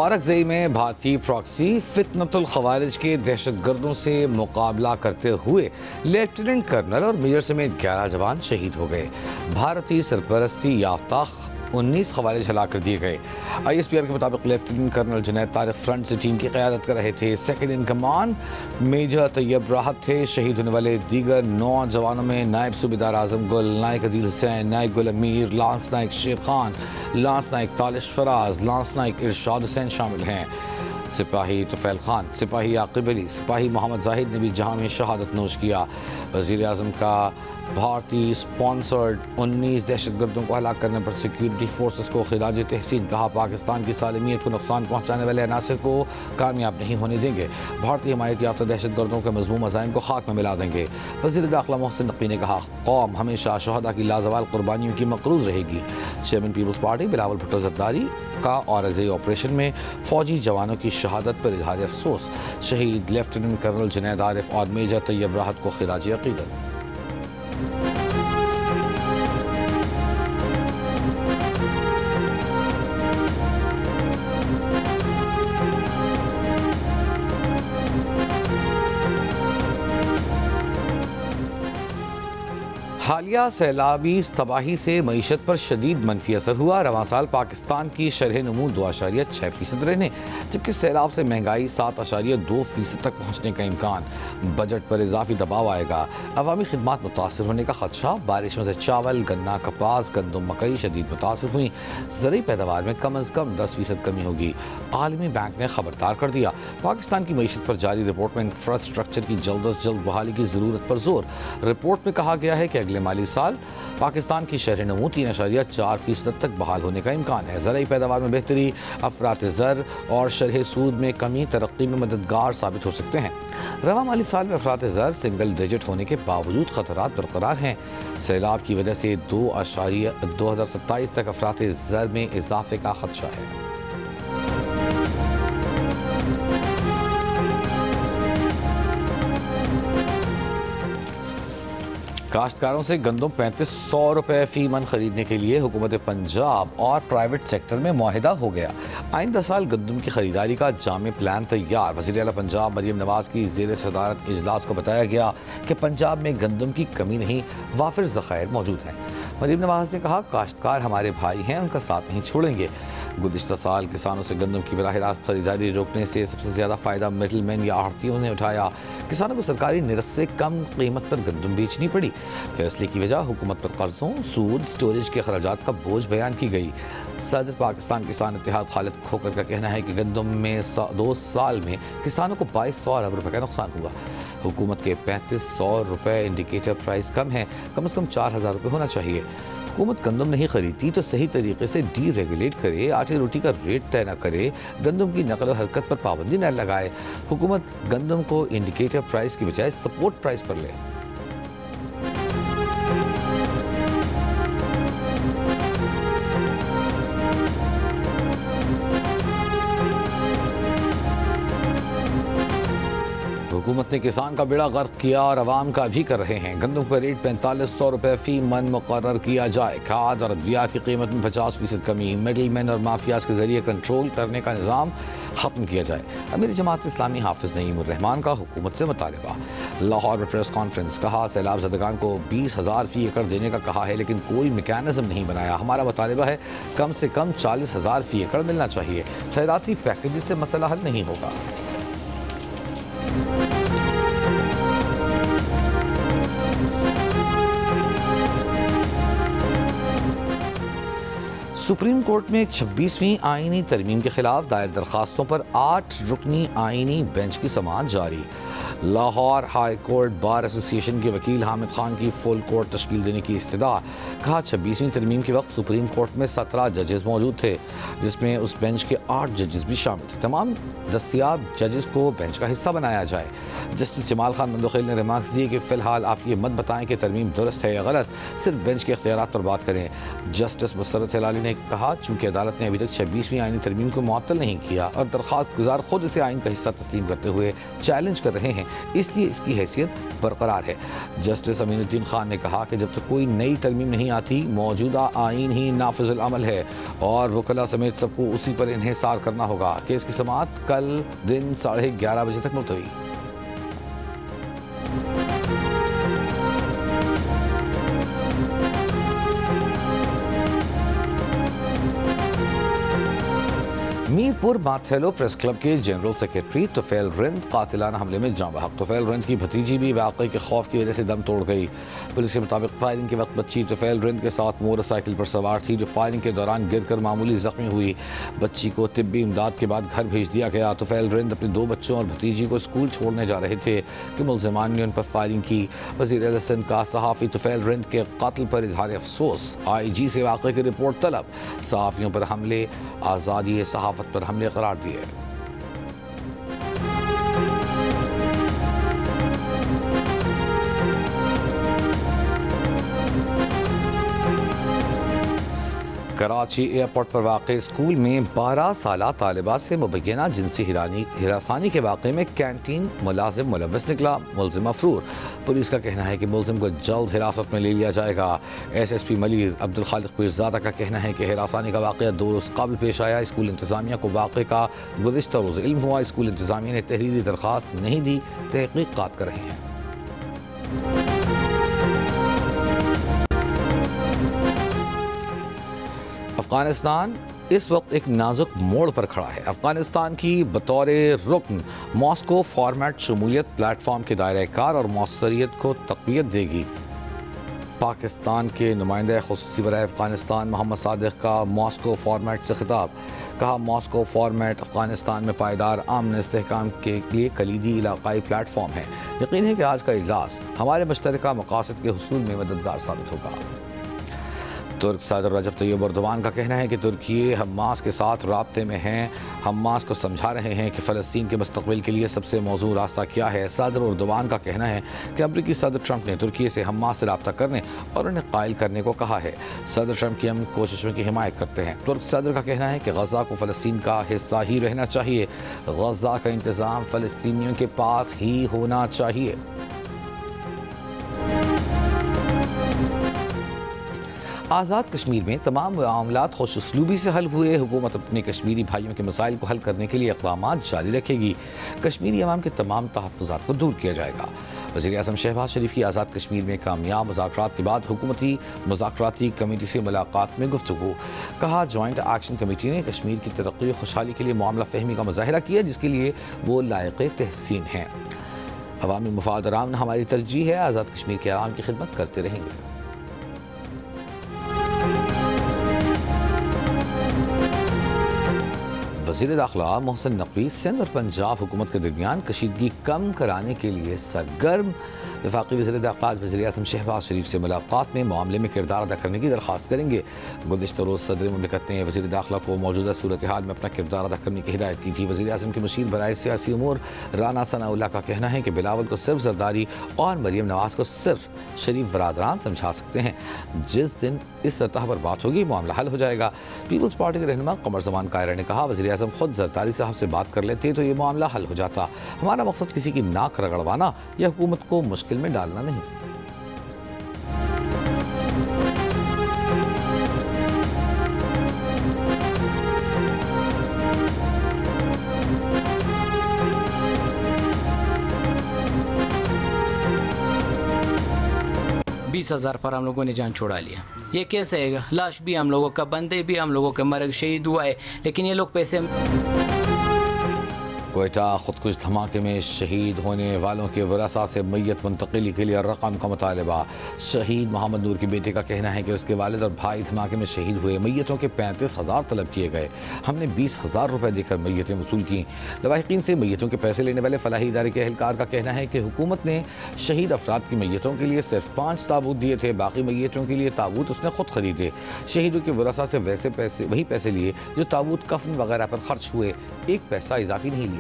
औरंगज़ेब में भारतीय प्रॉक्सी फितनतुल खवारिज के दहशतगर्दों से मुकाबला करते हुए लेफ्टिनेंट कर्नल और मेजर समेत 11 जवान शहीद हो गए। भारतीय सरपरस्ती याफ्ता 19 खवारिज हलाक कर दिए गए। ISPR के मुताबिक lieutenant colonel Junaid Tariq front से टीम की क़यादत कर रहे थे। Second in command major Tayyab Rahat थे। शहीद होने वाले दीगर 9 जवानों में नायब सूबेदार आजम गुल, नायक अदील हुसैन, नायक गुल अमीर, लांस नायक शेर खान, लांस नायक तालिश फराज, लांस नायक इरशाद हुसैन शामिल हैं। सिपाही तुफैल खान, सिपाही आकिब अली, सिपाही मोहम्मद जाहिद ने भी जहां में शहादत नोश किया। वज़ीर आज़म का भारतीय स्पॉन्सर्ड 19 दहशतगर्दों को हलाक करने पर सिक्योरिटी फोर्सेस को खिराज तहसीन। कहा, पाकिस्तान की सालमियत को नुकसान पहुँचाने वाले अनासर को कामयाब नहीं होने देंगे। भारतीय हिमायत याफ्ता दहशतगर्दों के मज़मूम अज़ाइम को खाक में मिला देंगे। वज़ीर दाखिला मोहसिन नकवी ने कहा, कौम हमेशा शहदा की लाजवाल कुर्बानियों की मक़रूज़ रहेगी। चेयरमैन पीपल्स पार्टी बिलावल भुट्टो ज़रदारी का औरंगज़ेब ऑपरेशन में फ़ौजी जवानों की शहादत पर इज़हार अफसोस। शहीद लेफ्टिनेंट कर्नल जुनैद आरिफ और मेजर तैयब राहत को खिराज अक़ीदत। हालिया सैलाबी तबाही से मईशत पर शदीद मनफी असर हुआ। रवां साल पाकिस्तान की शरह नमू 2.6% रहने, जबकि सैलाब से महंगाई 7.2% तक पहुँचने का इम्कान। बजट पर इजाफी दबाव आएगा। अवामी खिदमात मुतासर होने का खदशा। बारिशों से चावल, गन्ना, कपास, गंदम, मकई शदीद मुतासर हुई। ज़रूरी पैदावार में कम अज़ कम 10% कमी होगी। आलमी बैंक ने खबरदार कर दिया। पाकिस्तान की मईशत पर जारी रिपोर्ट में इंफ्रास्ट्रक्चर की जल्द अज जल्द बहाली की ज़रूरत पर जोर। रिपोर्ट में कहा गया है कि अगले माली साल पाकिस्तान की शरह नमू 3.4% तक बहाल होने का इम्कान है। ज़राई पैदावार में बेहतरी, अफरात ज़र और शरह सूद में कमी तरक्की में मददगार साबित हो सकते हैं। रवा माली साल में अफरात ज़र सिंगल डिजिट होने के बावजूद खतरात बरकरार हैं। सैलाब की वजह से 2027 तक अफरात ज़र में इजाफे का खदशा है। काश्तकारों से गंदम 3500 रुपये फ़ी मन खरीदने के लिए हुकूमत पंजाब और प्राइवेट सेक्टर में मुआहिदा हो गया। आइंदा साल गंदम की खरीदारी का जामे प्लान तैयार। वज़ीर आला पंजाब मरियम नवाज की ज़ेर सदारत इजलास को बताया गया कि पंजाब में गंदम की कमी नहीं, वाफिर ज़खायर मौजूद हैं। मरियम नवाज ने कहा, काश्तकार हमारे भाई हैं, उनका साथ नहीं छोड़ेंगे। गुज़िश्ता साल किसानों से गंदम की बराह रास्त खरीदारी रोकने से सबसे ज़्यादा फ़ायदा मिडल मैन या आढ़तियों ने उठाया। किसानों को सरकारी निर्ख से कम कीमत पर गंदम बेचनी पड़ी। फैसले की वजह हुकूमत पर कर्जों, सूद, स्टोरेज के अखराजात का बोझ बयान की गई। सदर पाकिस्तान किसान इत्तेहाद खालिद खोकर का कहना है कि गंदम में 2 साल में किसानों को 2200 अरब रुपये का नुकसान हुआ। हुकूमत के 3500 रुपये इंडिकेटर प्राइस कम है, कम से कम 4000 रुपये होना चाहिए। हुकूमत गंदम नहीं खरीदती तो सही तरीके से डी रेगुलेट करे, आटे रोटी का रेट तय न करे, गंदम की नकल हरकत पर पाबंदी न लगाए। हुकूमत गंदम को इंडिकेटर प्राइस की बजाय सपोर्ट प्राइस पर ले। हुकूमत ने किसान का बेड़ा गर्क किया और अवाम का भी कर रहे हैं। गंदम का रेट 4500 रुपये फ़ी मन मुकर्रर किया जाए। खाद और अद्वियात की कीमत में 50% कमी। मिडल मैन और माफियाज के जरिए कंट्रोल करने का निज़ाम ख़त्म किया जाए। अमीर जमात इस्लामी हाफिज़ नईमुर रहमान का हुकूमत से मुतालबा। लाहौर में प्रेस कॉन्फ्रेंस। कहा, सैलाब ज़दगान को 20,000 फ़ी एकड़ देने का कहा है, लेकिन कोई मैकेनिज़्म नहीं बनाया। हमारा मुतालबा है कम से कम 40,000 फ़ी एकड़ मिलना चाहिए। खैराती पैकेज से मसला हल नहीं होगा। सुप्रीम कोर्ट में 26वीं आईनी तरमीम के खिलाफ दायर दरखास्तों पर 8 रुकनी आईनी बेंच की समाअत जारी। Lahore high court bar association के वकील हामिद खान की फुल कोर्ट तश्कील देने की इस्तदा। कहा, 26वीं तरमीम के वक्त सुप्रीम कोर्ट में 17 जजेस मौजूद थे, जिसमें उस बेंच के 8 जजेस भी शामिल थे। तमाम दस्तियाब जजेस को बेंच का हिस्सा बनाया जाए। जस्टिस जमाल खान मंदोखेल ने रिमार्क्स दिए कि फ़िलहाल आप ये मत बताएं कि तरमीम दुरुस्त है या गलत, सिर्फ बेंच के इख्तियारात पर बात करें। जस्टिस मुसर्रत हिलाली ने कहा, चूँकि अदालत ने अभी तक 26वीं आईनी तरमीम को मुअत्तल नहीं किया और दरख्वास्त गुजार खुद इसे आइन का हिस्सा तस्लीम करते हुए चैलेंज कर रहे हैं, इसलिए इसकी हैसियत बरकरार है। जस्टिस अमीनुद्दीन खान ने कहा कि जब तक कोई नई तरमीम नहीं आती, मौजूदा आइन ही नाफिजुल अमल है और वकला समेत सबको उसी पर इन्हिसार करना होगा। केस की समाअत कल दिन 11:30 बजे तक मुलतवी। मीरपुर माथेलो प्रेस क्लब के जनरल सेक्रेटरी तुफैल रिंद कातिलाना हमले में जाँ बहक। तुफैल रिंद की भतीजी भी वाक़े के खौफ की वजह से दम तोड़ गई। पुलिस के मुताबिक फायरिंग के वक्त बच्ची तुफैल रिंद के साथ मोटरसाइकिल पर सवार थी, जो फायरिंग के दौरान गिरकर मामूली जख्मी हुई। बच्ची को तिब्बी इमदाद के बाद घर भेज दिया गया। तुफैल रिंद अपने 2 बच्चों और भतीजी को स्कूल छोड़ने जा रहे थे कि मुलज़िमान ने उन पर फायरिंग की। वज़ीर सिंध का सहाफ़ी तुफैल रिंद के कत्ल पर इजहार अफसोस। IG से वाक़े की रिपोर्ट तलब। सहाफ़ियों पर हमले आज़ादी सहाफ़त पर हमले करार दिए। कराची एयरपोर्ट पर वाक़ स्कूल में 12 साला तालिबा से मुबैना जिनसी हिरासानी के वाक़े में कैंटीन मुलाजिम मुलव्वस निकला, मुलजिम मफरूर। पुलिस का कहना है कि मुलजिम को जल्द हिरासत में ले लिया जाएगा। SSP मलिर अब्दुल खालिक पीरज़ादा का कहना है कि हिरासानी का वाक़या 2 रोज़ कबल पेश आया। स्कूल इंतज़ामिया को वाक़े का गुज़िश्ता रोज़ इल्म हुआ। स्कूल इंतज़ामिया ने तहरीरी दरख्वास्त नहीं दी, तहक़ीक़ात कर रहे हैं। अफगानिस्तान इस वक्त एक नाजुक मोड़ पर खड़ा है। अफगानिस्तान की बतौर रुकन मॉस्को फॉर्मेट शमूलियत प्लेटफॉर्म के दायरे कार और मौसरियत को तक़वियत देगी। पाकिस्तान के नुमाइंदा ख़ुसूसी बराए अफगानिस्तान मोहम्मद सादिक का मॉस्को फॉर्मेट से खिताब। कहा, मॉस्को फॉर्मेट अफगानिस्तान में पायदार अमन इस्तेहकाम के लिए कलीदी इलाक़ाई प्लेटफॉर्म है। यकीन है कि आज का इजलास हमारे मुश्तरका मकासद के हुसूल में मददगार साबित होगा। तुर्क सदर रजब तैयब एर्दोगान का कहना है कि तुर्की हमास के साथ राब्ते में हैं। हमास को समझा रहे हैं कि फ़लस्तीन के मुस्तक़बिल के लिए सबसे मौजूद रास्ता क्या है। सदर एर्दोगान का कहना है कि अमरीकी सदर ट्रंप ने तुर्की से हमास से रब्ता करने और उन्हें कायल करने को कहा है। सदर ट्रंप की अमन कोशिशों की हिमायत करते हैं। तुर्क सदर का कहना है कि गज़ा को फ़लस्तीन का हिस्सा ही रहना चाहिए। गज़ा का इंतज़ाम फ़लस्तीनियों के पास ही होना चाहिए। आज़ाद कश्मीर में तमाम मामलात खुशउस्लूबी से हल हुए। हुकूमत अपने कश्मीरी भाइयों के मसाइल को हल करने के लिए इक़दामात जारी रखेगी। कश्मीरी अवाम के तमाम तहफ़्फ़ुज़ात को दूर किया जाएगा। वज़ीर आज़म शहबाज शरीफ की आज़ाद कश्मीर में कामयाब मुज़ाकरात के बाद हुकूमती मुज़ाकराती कमेटी से मुलाकात में गुफ्तगू। कहा, जॉइंट एक्शन कमेटी ने कश्मीर की तरक्की और खुशहाली के लिए मामला फ़हमी का मुज़ाहिरा किया, जिसके लिए वो लायक़ तहसीन हैं। अवामी मुफाद और आमन हमारी तरजीह है। आज़ाद कश्मीर के आवाम की खिदमत करते रहेंगे। वज़ीर दाखिला मोहसिन नकवी सिंध और पंजाब हुकूमत के दरमियान कशीदगी कम कराने के लिए सरगर्म। वफाकी वज़ीर दाखिला वज़ीर आज़म शहबाज शरीफ से मुलाकात में मामले में किरदार अदा करने की दरख्वास्त करेंगे। गुज़िश्ता रोज़ सदर मुमलिकत ने वज़ीर दाखिला को मौजूदा सूरत हाल में अपना किरदार अदा करने की हिदायत की थी। वज़ीर आज़म के मशीर बराए सियासी उमूर राना सनाउल्लाह का कहना है कि बिलावल को सिर्फ जरदारी और मरीम नवाज़ को सिर्फ शरीफ बरादरान समझा सकते हैं। जिस दिन इस सतह पर बात होगी, मामला हल हो जाएगा। पीपल्स पार्टी के रहनुमा कमर ज़मान कायरा ने कहा, वज़ीर आज़म खुद जरदारी साहब से बात कर लेते तो ये मामला हल हो जाता। हमारा मकसद किसी की नाक रगड़वाना या हुकूमत को मुश्किल में डालना नहीं। $20,000 पर हम लोगों ने जान छुड़ा लिया। ये कैसे है? लाश भी हम लोगों का, बंदे भी हम लोगों के मर शहीद हुआ है, लेकिन ये लोग पैसे। कोयटा खुदकुश धमाके में शहीद होने वालों के वरासा से मैयत मुंतकिली के लिए रकम का मुतालबा। शहीद मोहम्मद नूर के बेटे का कहना है कि उसके वालिद और भाई धमाके में शहीद हुए। मैयतों के 35,000 तलब किए गए। हमने 20,000 रुपये देकर मैयतें वसूल की। लवाहिकीन से मैयतों के पैसे लेने वाले फलाही इदारे के एहलकार का कहना है कि हुकूमत ने शहीद अफराद की मैयतों के लिए सिर्फ 5 ताबूत दिए थे। बाकी मैयतों के लिए ताबूत उसने खुद खरीदे। शहीदों के वरासा से वही पैसे लिए जो ताबूत कफन वगैरह पर खर्च हुए। 1 पैसा इजाफी नहीं लिया।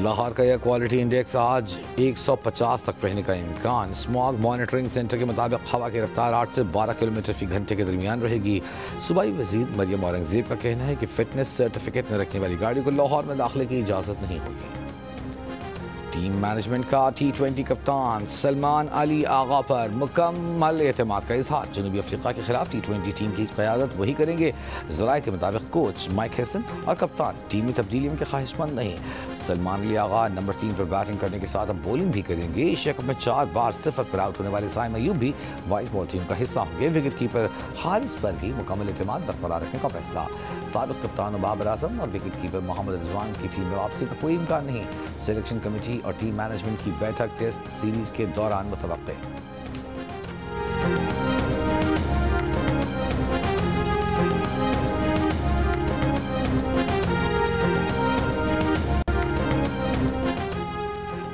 लाहौर का एयर क्वालिटी इंडेक्स आज 150 तक रहने का इम्कान। स्मॉग मॉनिटरिंग सेंटर के मुताबिक हवा की रफ्तार 8 से 12 किलोमीटर फी घंटे के दरमियान रहेगी। सूबाई वज़ीर मरियम औरंगज़ेब का कहना है कि फिटनेस सर्टिफिकेट न रखने वाली गाड़ी को लाहौर में दाखिले की इजाज़त नहीं होगी। टीम मैनेजमेंट का T20 कप्तान सलमान अली आगा पर मुकम्मल एतमाद का इजहार। जनूबी अफ्रीका के खिलाफ T20 टीम की क़यादत वही करेंगे। ज़राए के मुताबिक कोच माइक हैसन और कप्तान टीमी तब्दीलियों के ख्वाहिशमंद नहीं। सलमान अली आगा नंबर 3 पर बैटिंग करने के साथ अब बॉलिंग भी करेंगे। एशिया कप में 4 बार 0 पर आउट होने वाले साइम अयूब भी वाइट बॉल टीम का हिस्सा होंगे। विकेट कीपर हारिस पर भी मुकम्मल एतमाद बरकरार रखने का फैसला। साबिक कप्तान बाबर आजम और विकेट कीपर मोहम्मद रिजवान की टीम में वापसी का कोई इम्कान नहीं। सिलेक्शन कमेटी और टीम मैनेजमेंट की बैठक टेस्ट सीरीज के दौरान मुतवक्के।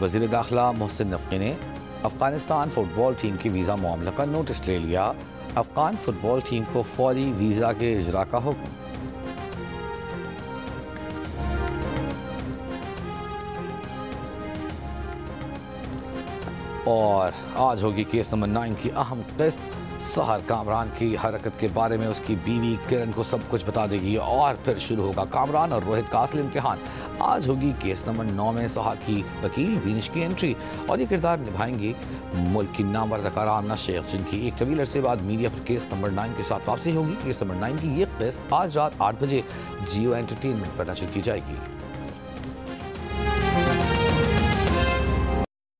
वज़ीर दाखिला मोहसिन नकवी ने अफगानिस्तान फुटबॉल टीम की वीज़ा मामला का नोटिस ले लिया। अफगान फुटबॉल टीम को फौरी वीज़ा के इजरा का हुक्म। और आज होगी केस नंबर 9 की अहम किस्त। सहर कामरान की हरकत के बारे में उसकी बीवी किरण को सब कुछ बता देगी और फिर शुरू होगा कामरान और रोहित का असली इम्तिहान। आज होगी केस नंबर 9 में सहर की वकील बीनिश की एंट्री और ये किरदार निभाएंगी मुल्क की नामवर अदाकारा आमना शेख, जिनकी एक तवील अरसे बाद मीडिया पर केस नंबर 9 के साथ वापसी होगी। केस नंबर 9 की ये किस्त आज रात 8 बजे जियो एंटरटेनमेंट पर नशर की जाएगी।